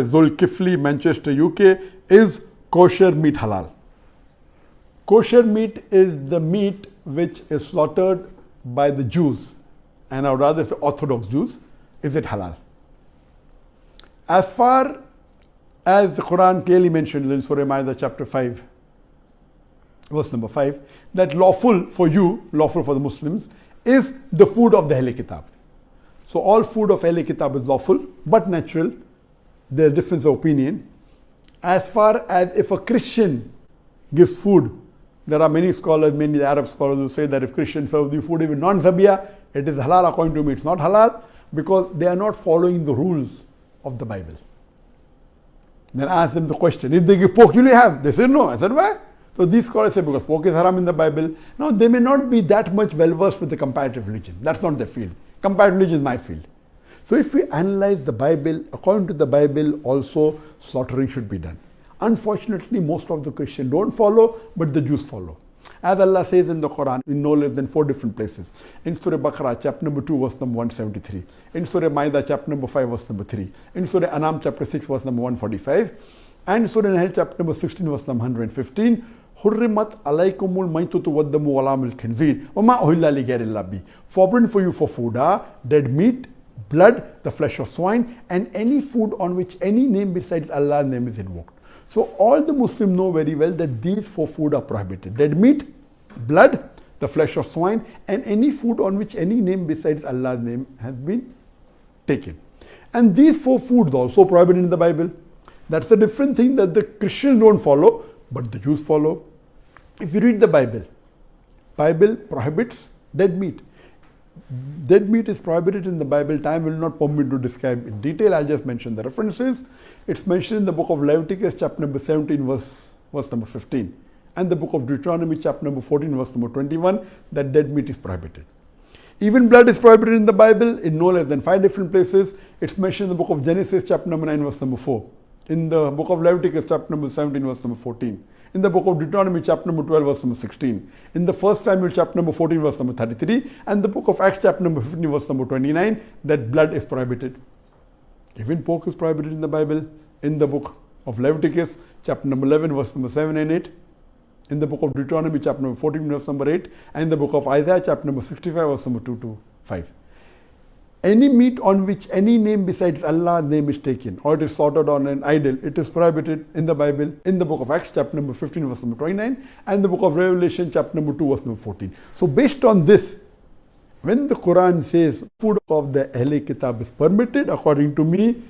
Zulkifli, Manchester, UK, is kosher meat halal? Kosher meat is the meat which is slaughtered by the Jews, and I would rather say Orthodox Jews. Is it halal? As far as the Quran clearly mentions in Surah Ma'idah chapter 5, verse number 5, that lawful for you, lawful for the Muslims, is the food of the Ahl Kitab. So all food of Ahl Kitab is lawful, but natural. There's difference of opinion. As far as if a Christian gives food, there are many scholars, many Arab scholars who say that if Christians serve the food even non-zabiyah, it is halal. According to me, it's not halal because they are not following the rules of the Bible. Then I ask them the question, if they give pork, will you have? They say no. I said, why? So these scholars say because pork is haram in the Bible. Now they may not be that much well versed with the comparative religion. That's not their field. Comparative religion is my field. So if we analyze the Bible, according to the Bible also slaughtering should be done. Unfortunately, most of the Christians don't follow, but the Jews follow. As Allah says in the Quran, in no less than 4 different places. In Surah Baqarah, chapter number 2, verse number 173. In Surah Ma'idah, chapter number 5, verse number 3. In Surah Anam, chapter 6, verse number 145. And Surah Naik, chapter number 16, verse number 115. Hurrimat alaykumul maitutu waddamu walamul khinzir. Wama uhilla li ghayrillah bi. Forbidden for you for food are dead meat, blood, the flesh of swine, and any food on which any name besides Allah's name is invoked. So all the Muslims know very well that these 4 food are prohibited. Dead meat, blood, the flesh of swine, and any food on which any name besides Allah's name has been taken. And these 4 foods are also prohibited in the Bible. That's a different thing that the Christians don't follow, but the Jews follow. If you read the Bible, Bible prohibits dead meat. Dead meat is prohibited in the Bible. Time will not permit me to describe in detail. I'll just mention the references. It's mentioned in the book of Leviticus, chapter number 17, verse number 15. And the book of Deuteronomy, chapter number 14, verse number 21, that dead meat is prohibited. Even blood is prohibited in the Bible in no less than 5 different places. It's mentioned in the book of Genesis, chapter number 9, verse number 4. In the book of Leviticus, chapter number 17, verse number 14. In the book of Deuteronomy, chapter number 12, verse number 16. In the 1 Samuel, chapter number 14, verse number 33. And the book of Acts, chapter number 15, verse number 29, that blood is prohibited. Even pork is prohibited in the Bible. In the book of Leviticus, chapter number 11, verse number 7 and 8. In the book of Deuteronomy, chapter number 14, verse number 8. And in the book of Isaiah, chapter number 65, verse number 2 to 5. Any meat on which any name besides Allah's name is taken, or it is slaughtered on an idol, it is prohibited in the Bible, in the book of Acts, chapter number 15, verse number 29, and the book of Revelation, chapter number 2, verse number 14. So based on this, when the Quran says food of the Ahl Kitab is permitted, according to me,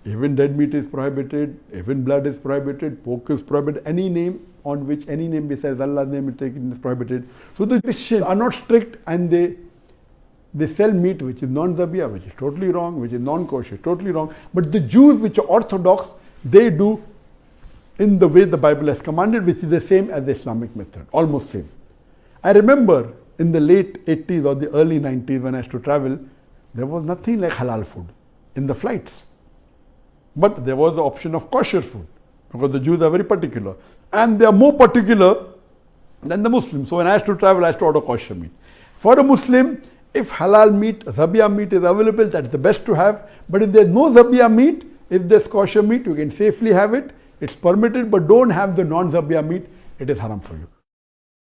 even dead meat is prohibited, even blood is prohibited, pork is prohibited, any name on which any name besides Allah's name is taken is prohibited. So the Christians are not strict and they sell meat which is non-zabiyah, which is totally wrong, which is non-kosher, totally wrong. But the Jews, which are orthodox, they do in the way the Bible has commanded, which is the same as the Islamic method, almost same. I remember in the late 80s or the early 90s when I used to travel, there was nothing like halal food in the flights. But there was the option of kosher food, because the Jews are very particular. And they are more particular than the Muslims. So when I used to travel, I used to order kosher meat. For a Muslim, if halal meat, zabiyah meat is available, that's the best to have. But if there's no zabiyah meat, if there's kosher meat, you can safely have it. It's permitted, but don't have the non-zabiyah meat. It is haram for you.